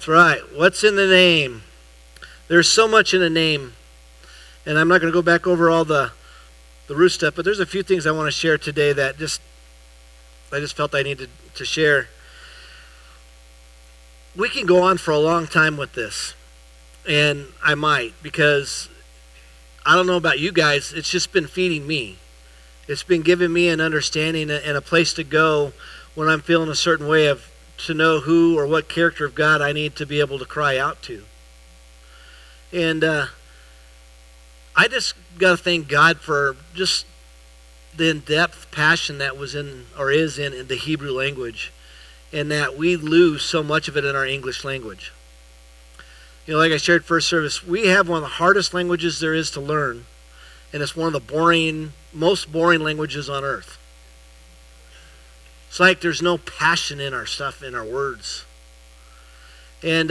That's right. What's in the name? There's so much in a name. And I'm not going to go back over all the root stuff, but there's a few things I want to share today that I just felt I needed to share. We can go on for a long time with this, and I might, because I don't know about you guys, it's just been feeding me. It's been giving me an understanding and a place to go when I'm feeling a certain way to know who or what character of God I need to be able to cry out to. And I just got to thank God for just the in-depth passion that was in or is in the Hebrew language, and that we lose so much of it in our English language. You know, like I shared first service, we have one of the hardest languages there is to learn, and it's one of the most boring languages on earth. It's like there's no passion in our stuff, in our words. And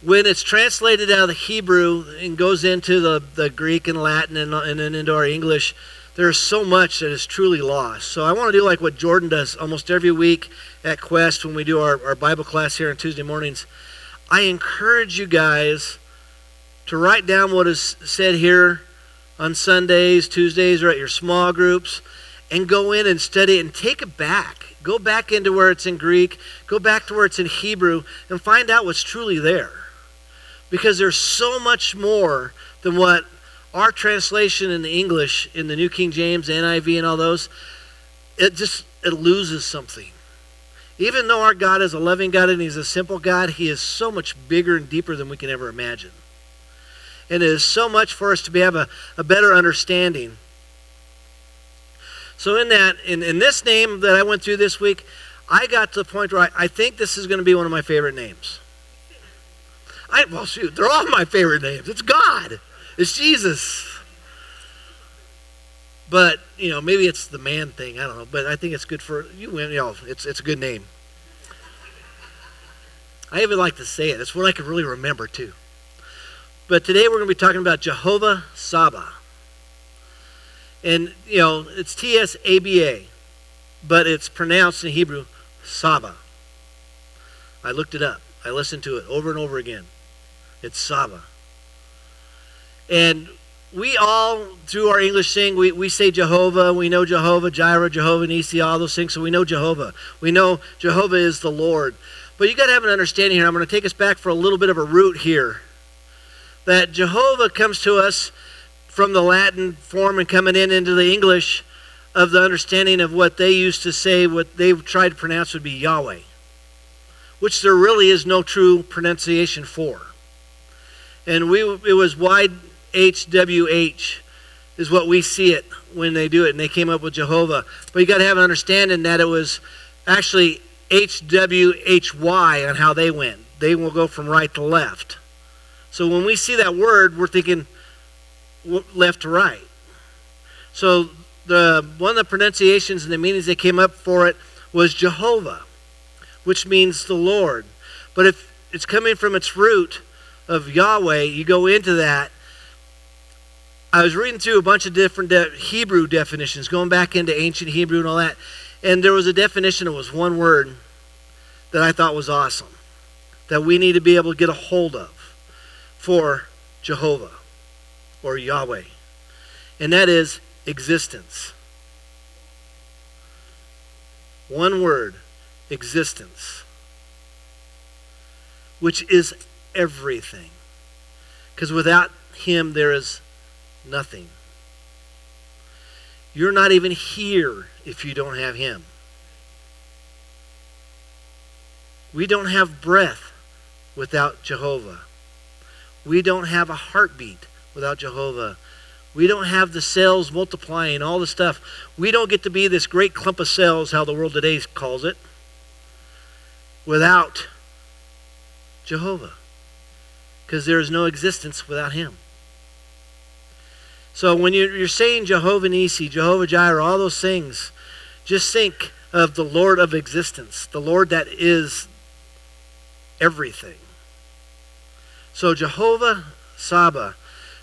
when it's translated out of the Hebrew and goes into the Greek and Latin and then into our English, there's so much that is truly lost. So I want to do like what Jordan does almost every week at Quest when we do our Bible class here on Tuesday mornings. I encourage you guys to write down what is said here on Sundays, Tuesdays, or at your small groups, and go in and study it and take it back. Go back into where it's in Greek, go back to where it's in Hebrew, and find out what's truly there. Because there's so much more than what our translation in the English, in the New King James, NIV, and all those, it loses something. Even though our God is a loving God and He's a simple God, He is so much bigger and deeper than we can ever imagine. And it is so much for us to have a better understanding. So in this name that I went through this week, I got to the point where I think this is going to be one of my favorite names. Well, shoot, they're all my favorite names. It's God. It's Jesus. But, maybe it's the man thing. I don't know. But I think it's good for you. It's a good name. I even like to say it. It's what I can really remember, too. But today we're going to be talking about Jehovah Tsaba. And, it's T-S-A-B-A. But it's pronounced in Hebrew, Tsaba. I looked it up. I listened to it over and over again. It's Tsaba. And we all, through our English thing, we say Jehovah. We know Jehovah Jireh, Jehovah Nisi, all those things. So we know Jehovah. We know Jehovah is the Lord. But you got to have an understanding here. I'm going to take us back for a little bit of a root here. That Jehovah comes to us from the Latin form and coming into the English of the understanding of what they used to say, what they tried to pronounce would be Yahweh, which there really is no true pronunciation for. And it was YHWH is what we see it when they do it, and they came up with Jehovah. But you got to have an understanding that it was actually HWHY on how they went. They will go from right to left. So when we see that word, we're thinking left to right. So one of the pronunciations and the meanings they came up for it was Jehovah, which means the Lord. But if it's coming from its root of Yahweh, you go into that. I was reading through a bunch of different Hebrew definitions, going back into ancient Hebrew and all that, and there was a definition that was one word that I thought was awesome, that we need to be able to get a hold of for Jehovah or Yahweh, and that is existence. One word, existence, which is everything. Because without Him, there is nothing. You're not even here if you don't have Him. We don't have breath without Jehovah. We don't have a heartbeat without Jehovah. We don't have the cells multiplying, all the stuff. We don't get to be this great clump of cells, how the world today calls it, without Jehovah. Because there is no existence without Him. So when you're saying Jehovah Nisi, Jehovah Jireh, all those things, just think of the Lord of existence, the Lord that is everything. So Jehovah Tsaba.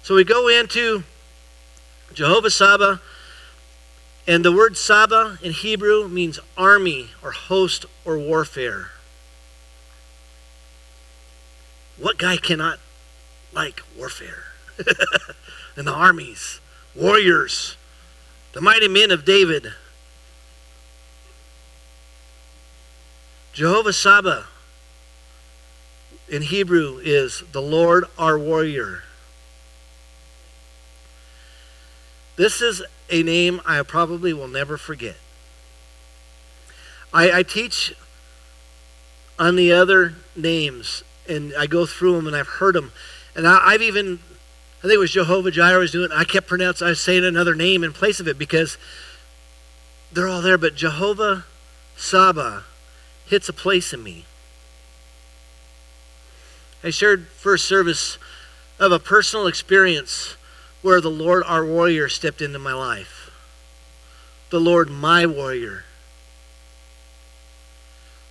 So we go into Jehovah Tsaba, and the word Tsaba in Hebrew means army or host or warfare. What guy cannot like warfare? And the armies, warriors, the mighty men of David. Jehovah Tsaba in Hebrew is the Lord our warrior. This is a name I probably will never forget. I teach on the other names, and I go through them, and I've heard them. And I think it was Jehovah Jireh was doing it. I kept I was saying another name in place of it because they're all there. But Jehovah Tsaba hits a place in me. I shared first service of a personal experience where the Lord, our warrior, stepped into my life. The Lord, my warrior.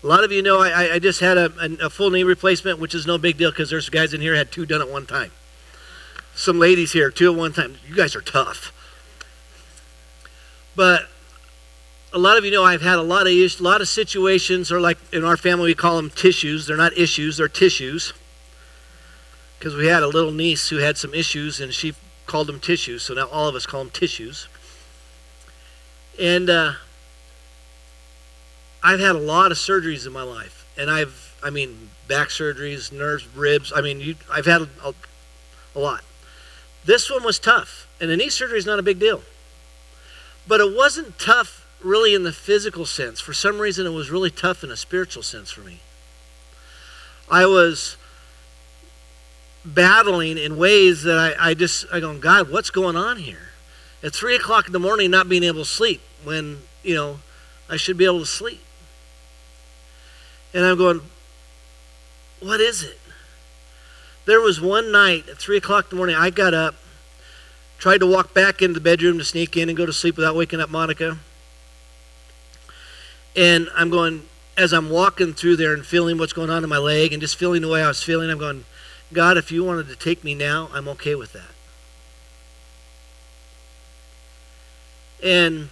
A lot of you know I just had a full knee replacement, which is no big deal because there's guys in here who had 2 done at one time. Some ladies here, 2 at one time. You guys are tough. But a lot of you know I've had a lot of situations, or like in our family we call them tissues. They're not issues, they're tissues. Because we had a little niece who had some issues, and she called them tissues, so now all of us call them tissues. And I've had a lot of surgeries in my life, and back surgeries, nerves, ribs. I've had a lot. This one was tough, and a knee surgery is not a big deal. But it wasn't tough really in the physical sense. For some reason, it was really tough in a spiritual sense for me. I was battling in ways that I go, God, what's going on here? At 3 o'clock in the morning, not being able to sleep when, I should be able to sleep. And I'm going, what is it? There was one night at 3 o'clock in the morning, I got up, tried to walk back into the bedroom to sneak in and go to sleep without waking up Monica. And I'm going, as I'm walking through there and feeling what's going on in my leg and just feeling the way I was feeling, I'm going, God, if you wanted to take me now, I'm okay with that. And,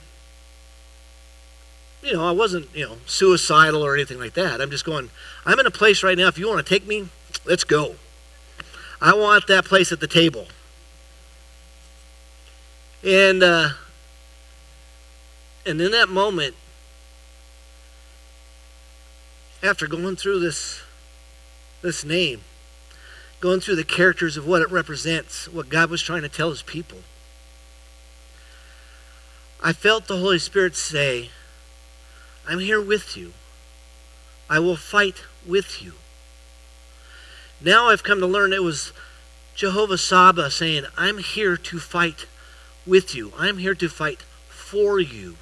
I wasn't, suicidal or anything like that. I'm just going, I'm in a place right now, if you want to take me, let's go. I want that place at the table. And in that moment, after going through this name, going through the characters of what it represents, what God was trying to tell his people, I felt the Holy Spirit say, I'm here with you. I will fight with you. Now I've come to learn it was Jehovah Tsaba saying, I'm here to fight with you. I'm here to fight for you.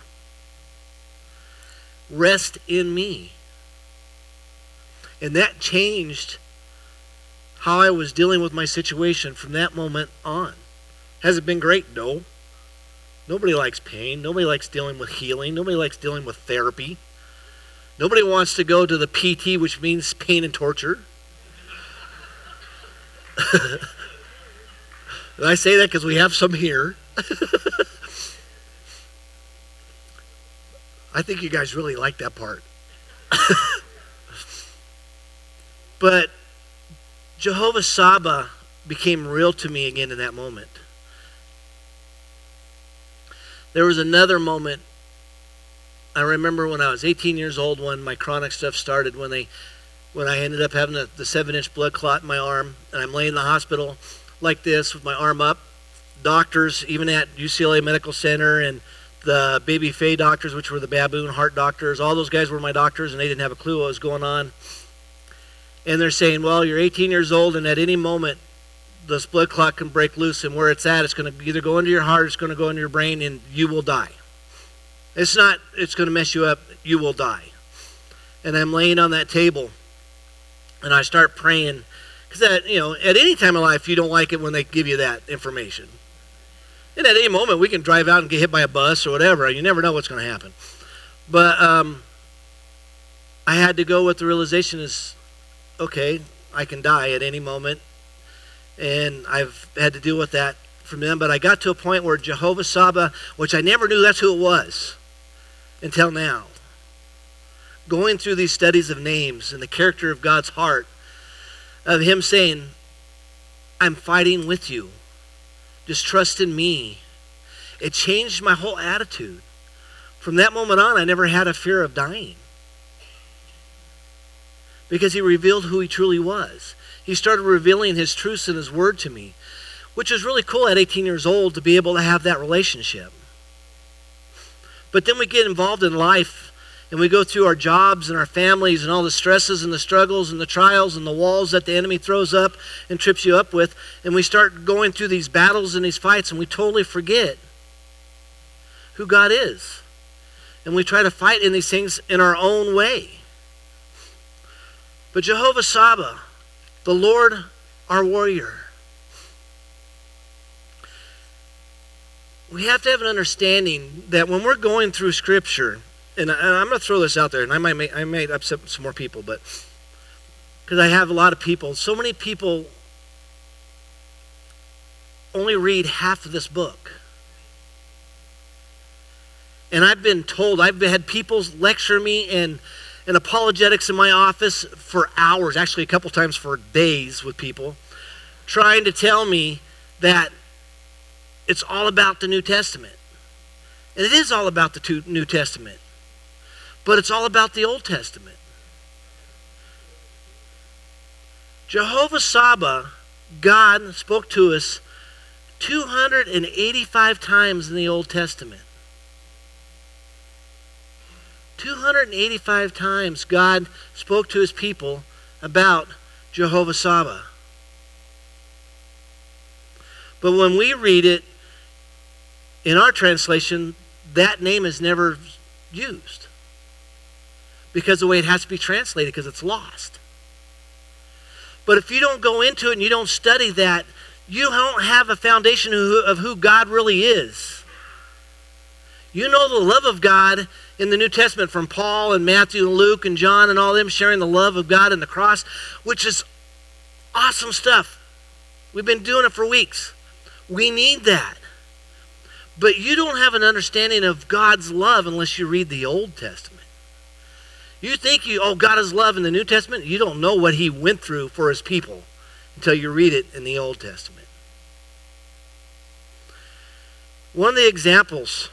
Rest in me. And that changed how I was dealing with my situation from that moment on. Has it been great? No. Nobody likes pain. Nobody likes dealing with healing. Nobody likes dealing with therapy. Nobody wants to go to the PT, which means pain and torture. And I say that because we have some here. I think you guys really like that part. But Jehovah Tsaba became real to me again in that moment. There was another moment. I remember when I was 18 years old when my chronic stuff started, when I ended up having the 7-inch blood clot in my arm, and I'm laying in the hospital like this with my arm up. Doctors, even at UCLA Medical Center, and the Baby Faye doctors, which were the baboon heart doctors, all those guys were my doctors, and they didn't have a clue what was going on. And they're saying, well, you're 18 years old, and at any moment, this blood clot can break loose, and where it's at, it's going to either go into your heart, it's going to go into your brain, and you will die. It's going to mess you up, you will die. And I'm laying on that table, and I start praying, because at any time in life, you don't like it when they give you that information. And at any moment, we can drive out and get hit by a bus or whatever. You never know what's going to happen. But I had to go with the realization is, okay, I can die at any moment. And I've had to deal with that from them. But I got to a point where Jehovah Tsaba, which I never knew that's who it was until now. Going through these studies of names and the character of God's heart, of him saying, I'm fighting with you. Just trust in me. It changed my whole attitude. From that moment on, I never had a fear of dying. Because he revealed who he truly was. He started revealing his truths and his word to me, which is really cool at 18 years old to be able to have that relationship. But then we get involved in life and we go through our jobs and our families and all the stresses and the struggles and the trials and the walls that the enemy throws up and trips you up with. And we start going through these battles and these fights and we totally forget who God is. And we try to fight in these things in our own way. But Jehovah Tsaba, the Lord our warrior, we have to have an understanding that when we're going through Scripture, and I'm going to throw this out there, and I might upset some more people, but because I have a lot of people, so many people only read half of this book. And I've been told, I've had people lecture me in apologetics in my office for hours, actually a couple times for days with people, trying to tell me that it's all about the New Testament. And it is all about the New Testament. But it's all about the Old Testament. Jehovah Tsaba, God spoke to us 285 times in the Old Testament. 285 times God spoke to his people about Jehovah Tsaba. But when we read it, in our translation, that name is never used. Because the way it has to be translated, because it's lost. But if you don't go into it and you don't study that, you don't have a foundation of who God really is. You know the love of God in the New Testament from Paul and Matthew and Luke and John and all them sharing the love of God in the cross, which is awesome stuff. We've been doing it for weeks. We need that. But you don't have an understanding of God's love unless you read the Old Testament. You think God is love in the New Testament. You don't know what he went through for his people until you read it in the Old Testament. One of the examples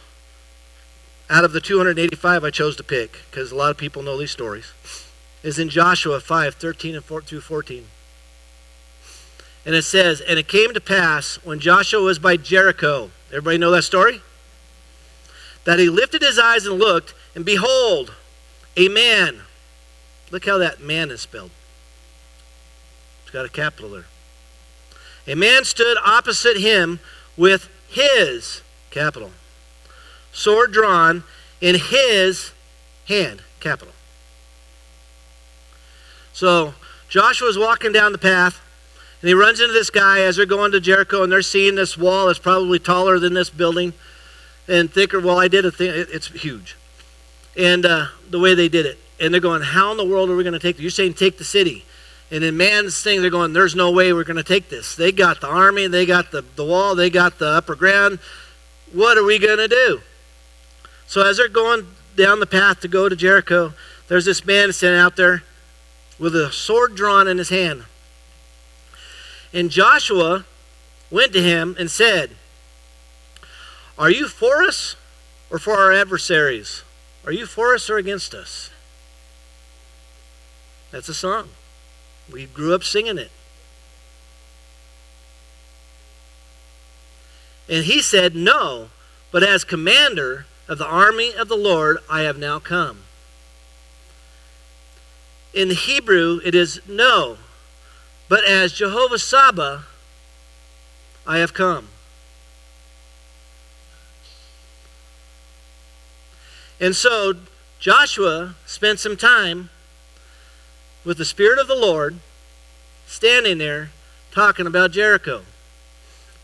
out of the 285 I chose to pick, because a lot of people know these stories, is in Joshua 5:13 and 4 through 14. And it says, and it came to pass when Joshua was by Jericho. Everybody know that story? That he lifted his eyes and looked, and behold, a man. Look how that man is spelled. It's got a capital there. A man stood opposite him with his, capital, sword drawn in his hand, capital. So Joshua's walking down the path, and he runs into this guy as they're going to Jericho, and they're seeing this wall that's probably taller than this building and thicker. Well, I did a thing. It's huge. And the way they did it. And they're going, how in the world are we going to take this? You're saying take the city. And in man's thing, they're going, there's no way we're going to take this. They got the army, they got the wall, they got the upper ground. What are we going to do? So as they're going down the path to go to Jericho, there's this man standing out there with a sword drawn in his hand. And Joshua went to him and said, are you for us or for our adversaries? Are you for us or against us? That's a song. We grew up singing it. And he said, no, but as commander of the army of the Lord, I have now come. In the Hebrew, it is no, but as Jehovah Tsaba, I have come. And so Joshua spent some time with the Spirit of the Lord standing there talking about Jericho.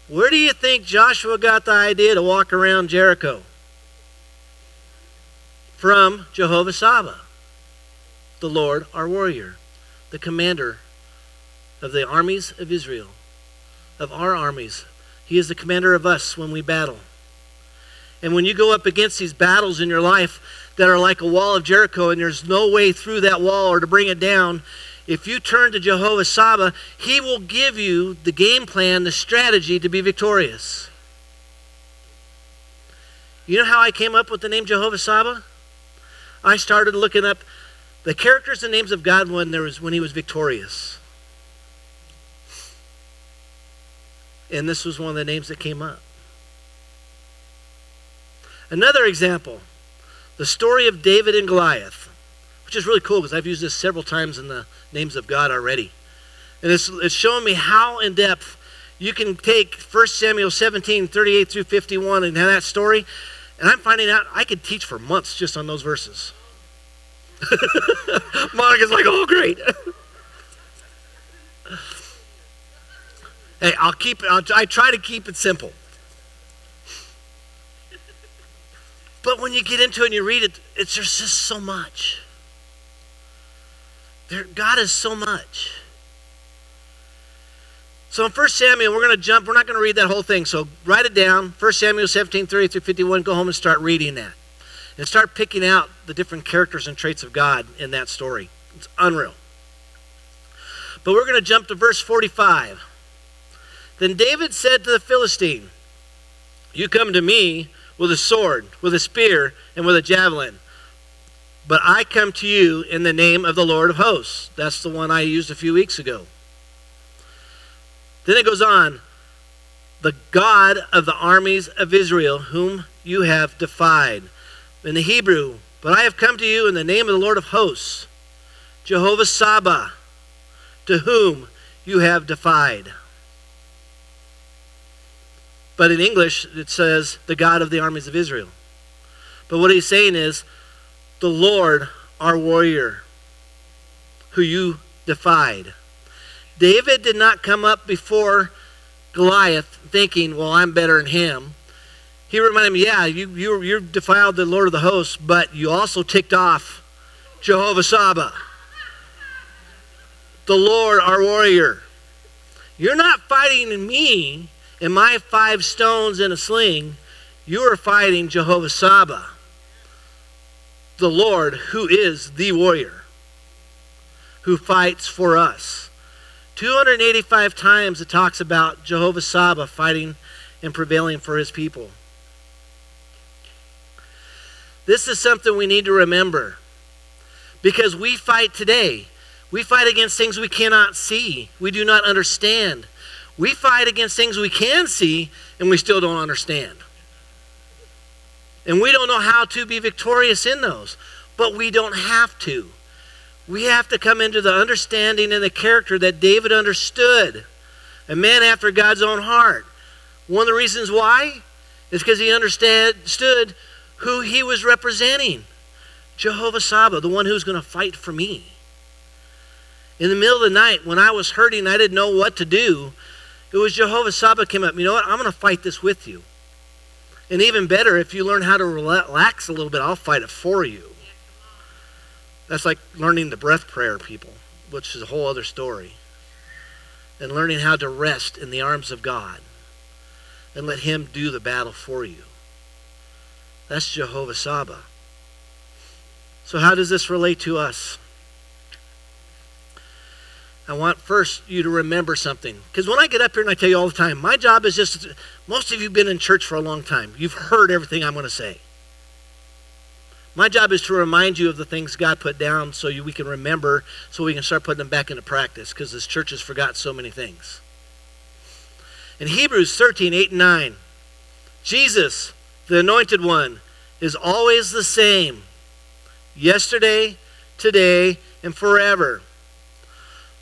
Where do you think Joshua got the idea to walk around Jericho? From Jehovah Tsaba, the Lord our warrior, the commander of the armies of Israel, of our armies. He is the commander of us when we battle. And when you go up against these battles in your life that are like a wall of Jericho and there's no way through that wall or to bring it down, if you turn to Jehovah Tsaba, he will give you the game plan, the strategy to be victorious. You know how I came up with the name Jehovah Tsaba? I started looking up the characters and names of God when he was victorious. And this was one of the names that came up. Another example, the story of David and Goliath, which is really cool because I've used this several times in the names of God already. And it's showing me how in depth you can take 1 Samuel 17, 38 through 51 and have that story. And I'm finding out I could teach for months just on those verses. Monica's like, oh, great. Hey, I try to keep it simple. But when you get into it and you read it, there's just so much. God is so much. So in 1 Samuel, we're going to jump. We're not going to read that whole thing. So write it down. 1 Samuel 17, 30 through 51. Go home and start reading that. And start picking out the different characters and traits of God in that story. It's unreal. But we're going to jump to verse 45. Then David said to the Philistine, you come to me with a sword, with a spear, and with a javelin. But I come to you in the name of the Lord of hosts. That's the one I used a few weeks ago. Then it goes on. The God of the armies of Israel, whom you have defied. In the Hebrew, but I have come to you in the name of the Lord of hosts, Jehovah Tsaba, to whom you have defied. But in English, it says, the God of the armies of Israel. But what he's saying is, the Lord, our warrior, who you defied. David did not come up before Goliath thinking, well, I'm better than him. He reminded him, yeah, you defiled the Lord of the hosts, but you also ticked off Jehovah Tsaba, the Lord, our warrior. You're not fighting me and my 5 stones in a sling. You are fighting Jehovah Tsaba, the Lord, who is the warrior, who fights for us. 285 times it talks about Jehovah Tsaba fighting and prevailing for his people. This is something we need to remember, because we fight today. We fight against things we cannot see, we do not understand. We fight against things we can see and we still don't understand. And we don't know how to be victorious in those, but we don't have to. We have to come into the understanding and the character that David understood, a man after God's own heart. One of the reasons why is because he understood who he was representing. Jehovah Tsaba, the one who's going to fight for me. In the middle of the night, when I was hurting, I didn't know what to do. It was Jehovah Tsaba came up. You know what? I'm going to fight this with you. And even better, if you learn how to relax a little bit, I'll fight it for you. That's like learning the breath prayer, people, which is a whole other story. And learning how to rest in the arms of God and let him do the battle for you. That's Jehovah Tsaba. So how does this relate to us? I want first you to remember something. Because when I get up here and I tell you all the time, my job is just, most of you have been in church for a long time. You've heard everything I'm going to say. My job is to remind you of the things God put down so we can remember, so we can start putting them back into practice, because this church has forgot so many things. In Hebrews 13, 8 and 9, Jesus, the anointed one, is always the same, yesterday, today, and forever.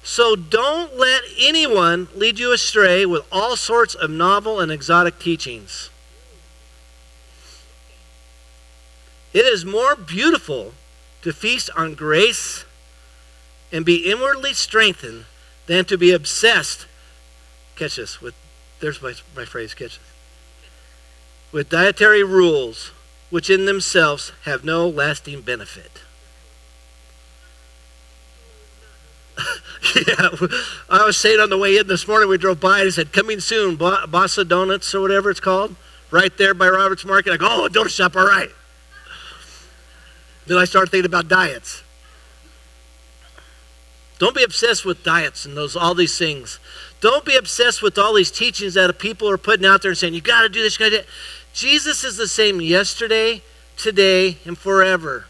So don't let anyone lead you astray with all sorts of novel and exotic teachings. It is more beautiful to feast on grace and be inwardly strengthened than to be obsessed, catch this, there's my phrase, catch this, with dietary rules which in themselves have no lasting benefit. Yeah, I was saying on the way in this morning, we drove by and it said, coming soon, Bossa Donuts or whatever it's called, right there by Robert's Market. I go, oh, a donut shop, all right. Then I started thinking about diets. Don't be obsessed with diets and all these things. Don't be obsessed with all these teachings that people are putting out there and saying, you got to do this, you got to do that. Jesus is the same yesterday, today, and forever.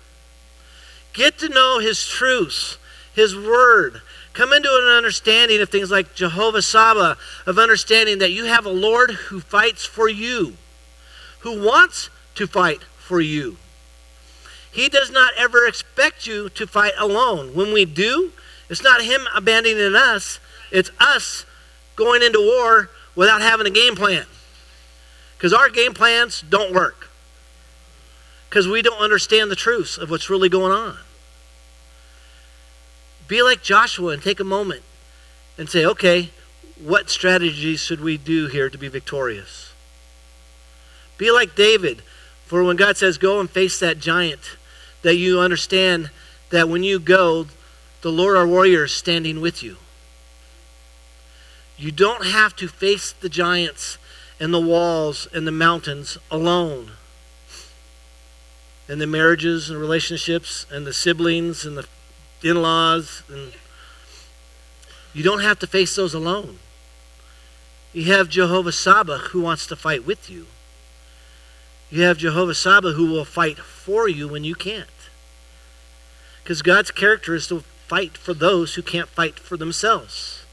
Get to know his truths, his word. Come into an understanding of things like Jehovah Tsaba, of understanding that you have a Lord who fights for you, who wants to fight for you. He does not ever expect you to fight alone. When we do, it's not him abandoning us. It's us going into war without having a game plan. Because our game plans don't work. Because we don't understand the truths of what's really going on. Be like Joshua and take a moment and say, okay, what strategies should we do here to be victorious? Be like David, for when God says go and face that giant, that you understand that when you go, the Lord our warrior is standing with you. You don't have to face the giants and the walls and the mountains alone. And the marriages and relationships and the siblings and the in-laws. And you don't have to face those alone. You have Jehovah Tsaba who wants to fight with you. You have Jehovah Tsaba who will fight for you when you can't. Because God's character is to fight for those who can't fight for themselves.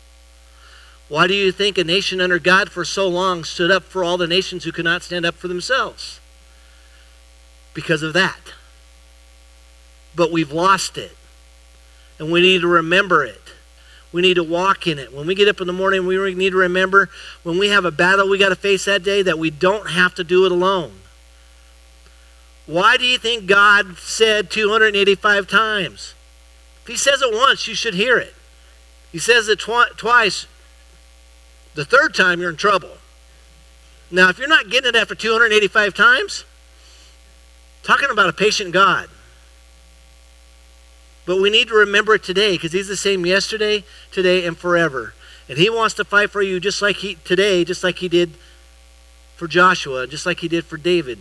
Why do you think a nation under God for so long stood up for all the nations who could not stand up for themselves? Because of that. But we've lost it. And we need to remember it. We need to walk in it. When we get up in the morning, we need to remember when we have a battle we got to face that day that we don't have to do it alone. Why do you think God said 285 times? If he says it once, you should hear it. He says it twice. The third time, you're in trouble. Now, if you're not getting it after 285 times, talking about a patient God. But we need to remember it today because he's the same yesterday, today, and forever. And he wants to fight for you just like he did for Joshua, just like he did for David.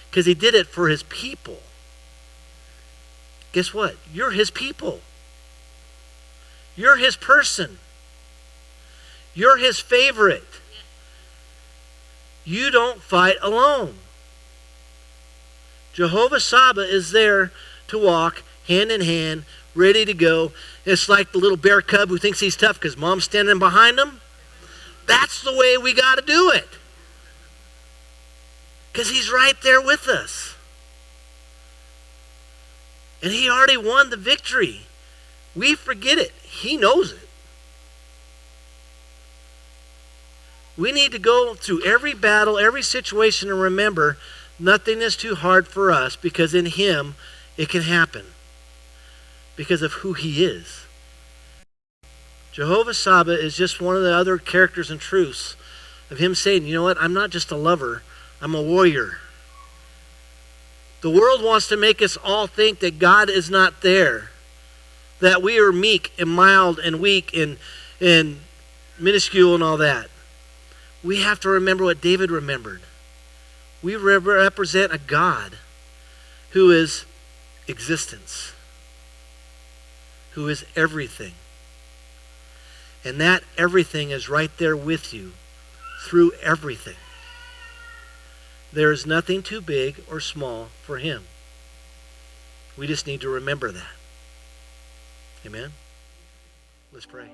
Because he did it for his people. Guess what? You're his people. You're his person. You're his favorite. You don't fight alone. Jehovah Tsaba is there to walk hand in hand, ready to go. It's like the little bear cub who thinks he's tough because mom's standing behind him. That's the way we got to do it. Because he's right there with us. And he already won the victory. We forget it. He knows it. We need to go through every battle, every situation, and remember nothing is too hard for us because in him it can happen. Because of who he is. Jehovah Tsaba is just one of the other characters and truths of him saying, you know what, I'm not just a lover, I'm a warrior. The world wants to make us all think that God is not there. That we are meek and mild and weak and minuscule and all that. We have to remember what David remembered. We represent a God who is existence. Who is everything. And that everything is right there with you through everything. There is nothing too big or small for him. We just need to remember that. Amen? Let's pray.